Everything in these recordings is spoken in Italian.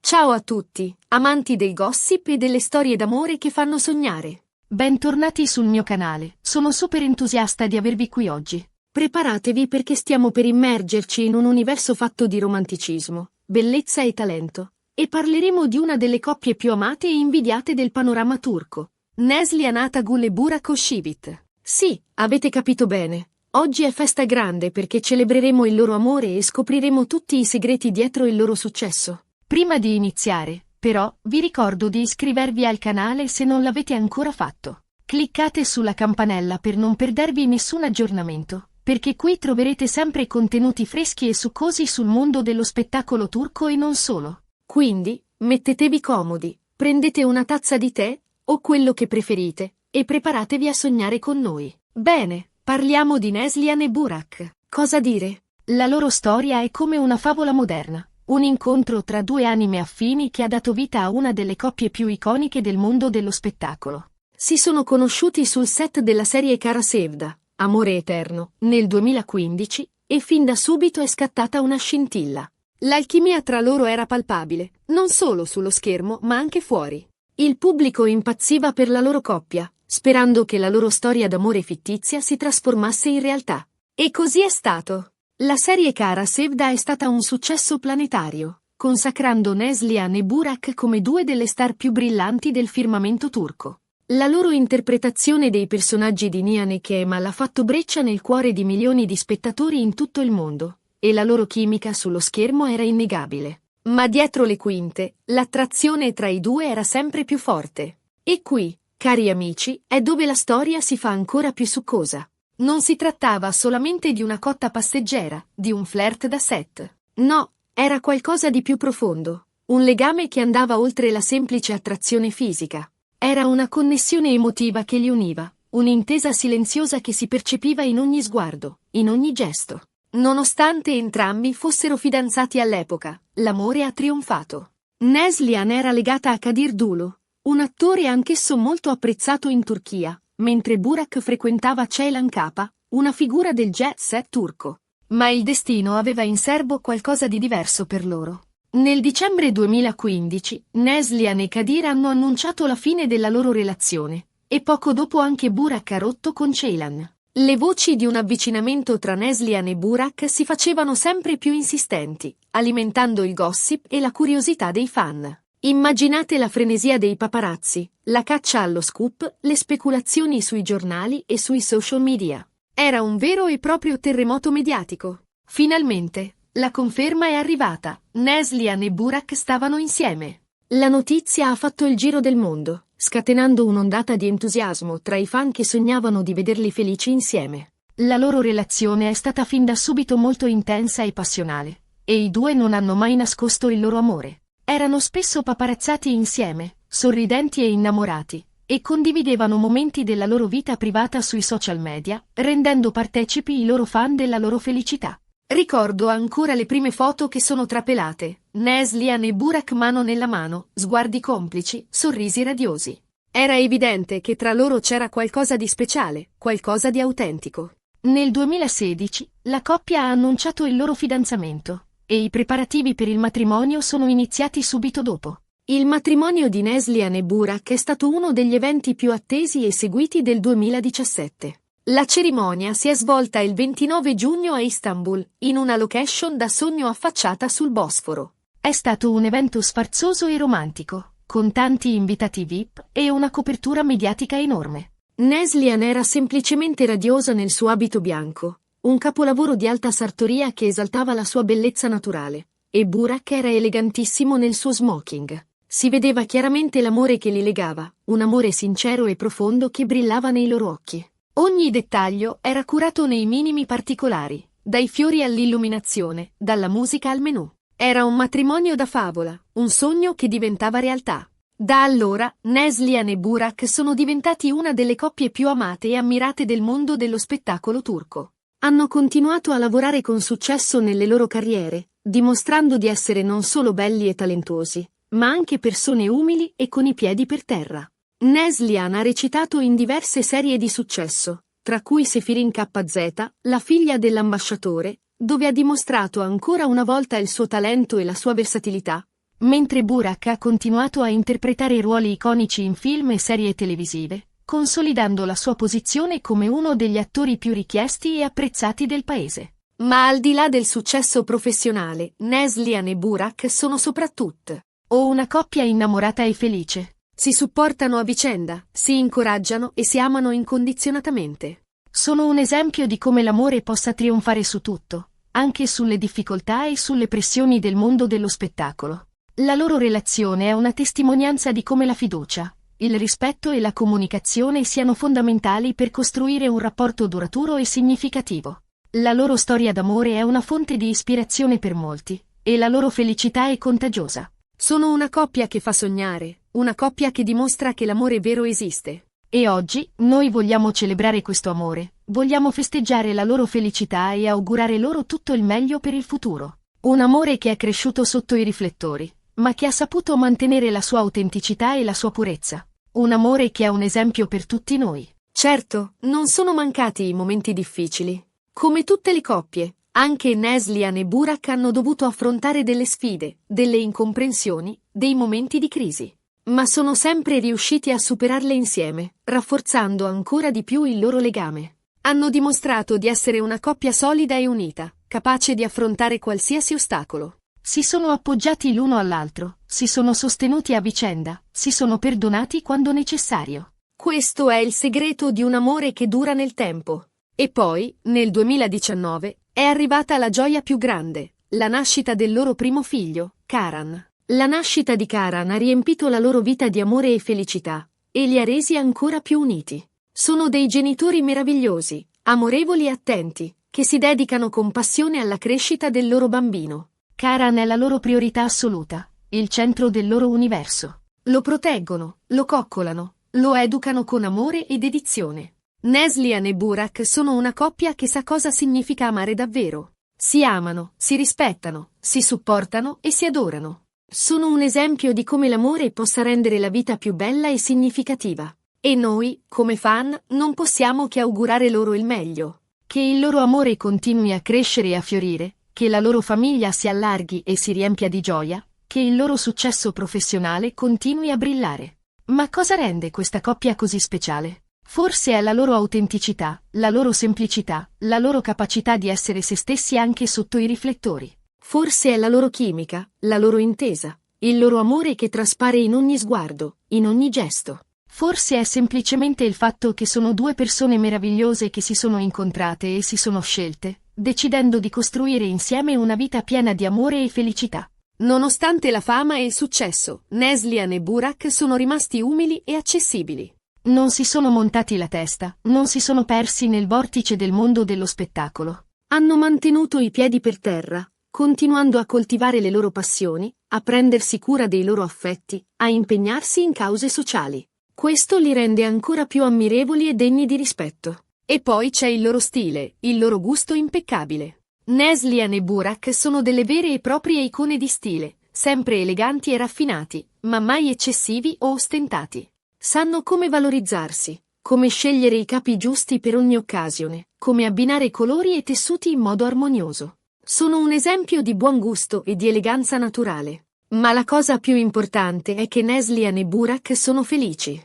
Ciao a tutti, amanti del gossip e delle storie d'amore che fanno sognare. Bentornati sul mio canale, sono super entusiasta di avervi qui oggi. Preparatevi perché stiamo per immergerci in un universo fatto di romanticismo, bellezza e talento, e parleremo di una delle coppie più amate e invidiate del panorama turco, Neslihan Atagul e Burak Özçivit. Sì, avete capito bene. Oggi è festa grande perché celebreremo il loro amore e scopriremo tutti i segreti dietro il loro successo. Prima di iniziare, però, vi ricordo di iscrivervi al canale se non l'avete ancora fatto. Cliccate sulla campanella per non perdervi nessun aggiornamento, perché qui troverete sempre contenuti freschi e succosi sul mondo dello spettacolo turco e non solo. Quindi, mettetevi comodi, prendete una tazza di tè, o quello che preferite, e preparatevi a sognare con noi. Bene, parliamo di Neslihan e Burak. Cosa dire? La loro storia è come una favola moderna. Un incontro tra due anime affini che ha dato vita a una delle coppie più iconiche del mondo dello spettacolo. Si sono conosciuti sul set della serie Kara Sevda, Amore Eterno, nel 2015, e fin da subito è scattata una scintilla. L'alchimia tra loro era palpabile, non solo sullo schermo ma anche fuori. Il pubblico impazziva per la loro coppia, sperando che la loro storia d'amore fittizia si trasformasse in realtà. E così è stato. La serie Kara Sevda è stata un successo planetario, consacrando Neslihan e Burak come due delle star più brillanti del firmamento turco. La loro interpretazione dei personaggi di Nihan e Kemal ha fatto breccia nel cuore di milioni di spettatori in tutto il mondo, e la loro chimica sullo schermo era innegabile. Ma dietro le quinte, l'attrazione tra i due era sempre più forte. E qui, cari amici, è dove la storia si fa ancora più succosa. Non si trattava solamente di una cotta passeggera, di un flirt da set. No, era qualcosa di più profondo. Un legame che andava oltre la semplice attrazione fisica. Era una connessione emotiva che li univa, un'intesa silenziosa che si percepiva in ogni sguardo, in ogni gesto. Nonostante entrambi fossero fidanzati all'epoca, l'amore ha trionfato. Neslihan era legata a Kadir Dulu, un attore anch'esso molto apprezzato in Turchia, mentre Burak frequentava Ceylan Kapa, una figura del jet set turco. Ma il destino aveva in serbo qualcosa di diverso per loro. Nel dicembre 2015, Neslihan e Kadir hanno annunciato la fine della loro relazione, e poco dopo anche Burak ha rotto con Ceylan. Le voci di un avvicinamento tra Neslihan e Burak si facevano sempre più insistenti, alimentando il gossip e la curiosità dei fan. Immaginate la frenesia dei paparazzi, la caccia allo scoop, le speculazioni sui giornali e sui social media. Era un vero e proprio terremoto mediatico. Finalmente, la conferma è arrivata. Neslihan e Burak stavano insieme. La notizia ha fatto il giro del mondo, scatenando un'ondata di entusiasmo tra i fan che sognavano di vederli felici insieme. La loro relazione è stata fin da subito molto intensa e passionale, e i due non hanno mai nascosto il loro amore. Erano spesso paparazzati insieme, sorridenti e innamorati, e condividevano momenti della loro vita privata sui social media, rendendo partecipi i loro fan della loro felicità. Ricordo ancora le prime foto che sono trapelate, Neslihan e Burak mano nella mano, sguardi complici, sorrisi radiosi. Era evidente che tra loro c'era qualcosa di speciale, qualcosa di autentico. Nel 2016, la coppia ha annunciato il loro fidanzamento, e i preparativi per il matrimonio sono iniziati subito dopo. Il matrimonio di Neslihan e Burak è stato uno degli eventi più attesi e seguiti del 2017. La cerimonia si è svolta il 29 giugno a Istanbul, in una location da sogno affacciata sul Bosforo. È stato un evento sfarzoso e romantico, con tanti invitati VIP e una copertura mediatica enorme. Neslihan era semplicemente radiosa nel suo abito bianco, un capolavoro di alta sartoria che esaltava la sua bellezza naturale, e Burak era elegantissimo nel suo smoking. Si vedeva chiaramente l'amore che li legava, un amore sincero e profondo che brillava nei loro occhi. Ogni dettaglio era curato nei minimi particolari, dai fiori all'illuminazione, dalla musica al menù. Era un matrimonio da favola, un sogno che diventava realtà. Da allora, Neslihan e Burak sono diventati una delle coppie più amate e ammirate del mondo dello spettacolo turco. Hanno continuato a lavorare con successo nelle loro carriere, dimostrando di essere non solo belli e talentuosi, ma anche persone umili e con i piedi per terra. Neslihan ha recitato in diverse serie di successo, tra cui Sefirin KZ, la figlia dell'ambasciatore, dove ha dimostrato ancora una volta il suo talento e la sua versatilità, mentre Burak ha continuato a interpretare ruoli iconici in film e serie televisive, consolidando la sua posizione come uno degli attori più richiesti e apprezzati del paese. Ma al di là del successo professionale, Neslihan e Burak sono soprattutto una coppia innamorata e felice. Si supportano a vicenda, si incoraggiano e si amano incondizionatamente. Sono un esempio di come l'amore possa trionfare su tutto, anche sulle difficoltà e sulle pressioni del mondo dello spettacolo. La loro relazione è una testimonianza di come la fiducia, il rispetto e la comunicazione siano fondamentali per costruire un rapporto duraturo e significativo. La loro storia d'amore è una fonte di ispirazione per molti, e la loro felicità è contagiosa. Sono una coppia che fa sognare, una coppia che dimostra che l'amore vero esiste. E oggi, noi vogliamo celebrare questo amore, vogliamo festeggiare la loro felicità e augurare loro tutto il meglio per il futuro. Un amore che è cresciuto sotto i riflettori, ma che ha saputo mantenere la sua autenticità e la sua purezza. Un amore che è un esempio per tutti noi. Certo, non sono mancati i momenti difficili. Come tutte le coppie, anche Neslihan e Burak hanno dovuto affrontare delle sfide, delle incomprensioni, dei momenti di crisi. Ma sono sempre riusciti a superarle insieme, rafforzando ancora di più il loro legame. Hanno dimostrato di essere una coppia solida e unita, capace di affrontare qualsiasi ostacolo. Si sono appoggiati l'uno all'altro, si sono sostenuti a vicenda, si sono perdonati quando necessario. Questo è il segreto di un amore che dura nel tempo. E poi, nel 2019, è arrivata la gioia più grande, la nascita del loro primo figlio, Karan. La nascita di Karan ha riempito la loro vita di amore e felicità, e li ha resi ancora più uniti. Sono dei genitori meravigliosi, amorevoli e attenti, che si dedicano con passione alla crescita del loro bambino. Karan è la loro priorità assoluta, il centro del loro universo. Lo proteggono, lo coccolano, lo educano con amore e dedizione. Neslihan e Burak sono una coppia che sa cosa significa amare davvero. Si amano, si rispettano, si supportano e si adorano. Sono un esempio di come l'amore possa rendere la vita più bella e significativa. E noi, come fan, non possiamo che augurare loro il meglio. Che il loro amore continui a crescere e a fiorire, che la loro famiglia si allarghi e si riempia di gioia, che il loro successo professionale continui a brillare. Ma cosa rende questa coppia così speciale? Forse è la loro autenticità, la loro semplicità, la loro capacità di essere se stessi anche sotto i riflettori. Forse è la loro chimica, la loro intesa, il loro amore che traspare in ogni sguardo, in ogni gesto. Forse è semplicemente il fatto che sono due persone meravigliose che si sono incontrate e si sono scelte, decidendo di costruire insieme una vita piena di amore e felicità. Nonostante la fama e il successo, Neslihan e Burak sono rimasti umili e accessibili. Non si sono montati la testa, non si sono persi nel vortice del mondo dello spettacolo. Hanno mantenuto i piedi per terra, continuando a coltivare le loro passioni, a prendersi cura dei loro affetti, a impegnarsi in cause sociali. Questo li rende ancora più ammirevoli e degni di rispetto. E poi c'è il loro stile, il loro gusto impeccabile. Neslihan e Burak sono delle vere e proprie icone di stile, sempre eleganti e raffinati, ma mai eccessivi o ostentati. Sanno come valorizzarsi, come scegliere i capi giusti per ogni occasione, come abbinare colori e tessuti in modo armonioso. Sono un esempio di buon gusto e di eleganza naturale. Ma la cosa più importante è che Neslihan e Burak sono felici.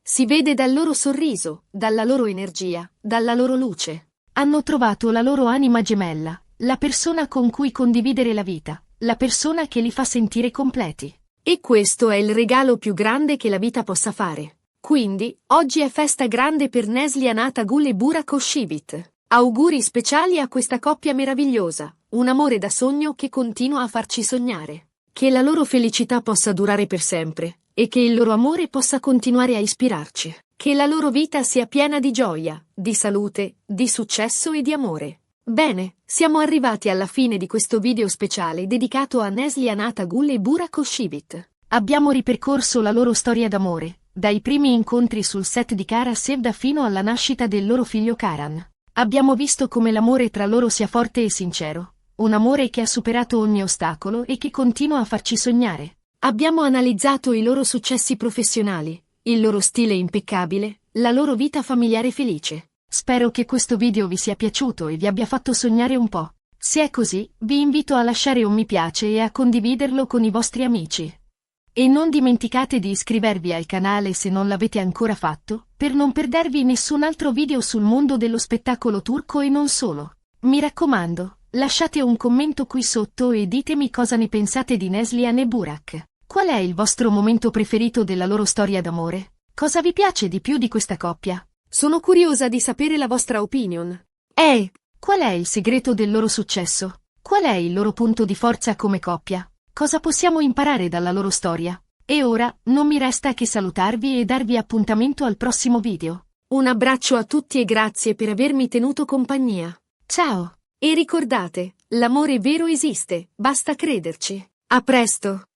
Si vede dal loro sorriso, dalla loro energia, dalla loro luce. Hanno trovato la loro anima gemella, la persona con cui condividere la vita, la persona che li fa sentire completi. E questo è il regalo più grande che la vita possa fare. Quindi, oggi è festa grande per Neslihan Atagul e Burak Oshibit. Auguri speciali a questa coppia meravigliosa, un amore da sogno che continua a farci sognare. Che la loro felicità possa durare per sempre, e che il loro amore possa continuare a ispirarci. Che la loro vita sia piena di gioia, di salute, di successo e di amore. Bene, siamo arrivati alla fine di questo video speciale dedicato a Neslihan Atagul e Burak Oshibit. Abbiamo ripercorso la loro storia d'amore, dai primi incontri sul set di Kara Sevda fino alla nascita del loro figlio Karan. Abbiamo visto come l'amore tra loro sia forte e sincero, un amore che ha superato ogni ostacolo e che continua a farci sognare. Abbiamo analizzato i loro successi professionali, il loro stile impeccabile, la loro vita familiare felice. Spero che questo video vi sia piaciuto e vi abbia fatto sognare un po'. Se è così, vi invito a lasciare un mi piace e a condividerlo con i vostri amici. E non dimenticate di iscrivervi al canale se non l'avete ancora fatto, per non perdervi nessun altro video sul mondo dello spettacolo turco e non solo. Mi raccomando, lasciate un commento qui sotto e ditemi cosa ne pensate di Neslihan e Burak. Qual è il vostro momento preferito della loro storia d'amore? Cosa vi piace di più di questa coppia? Sono curiosa di sapere la vostra opinion. Qual è il segreto del loro successo? Qual è il loro punto di forza come coppia? Cosa possiamo imparare dalla loro storia? E ora, non mi resta che salutarvi e darvi appuntamento al prossimo video. Un abbraccio a tutti e grazie per avermi tenuto compagnia. Ciao! E ricordate, l'amore vero esiste, basta crederci. A presto!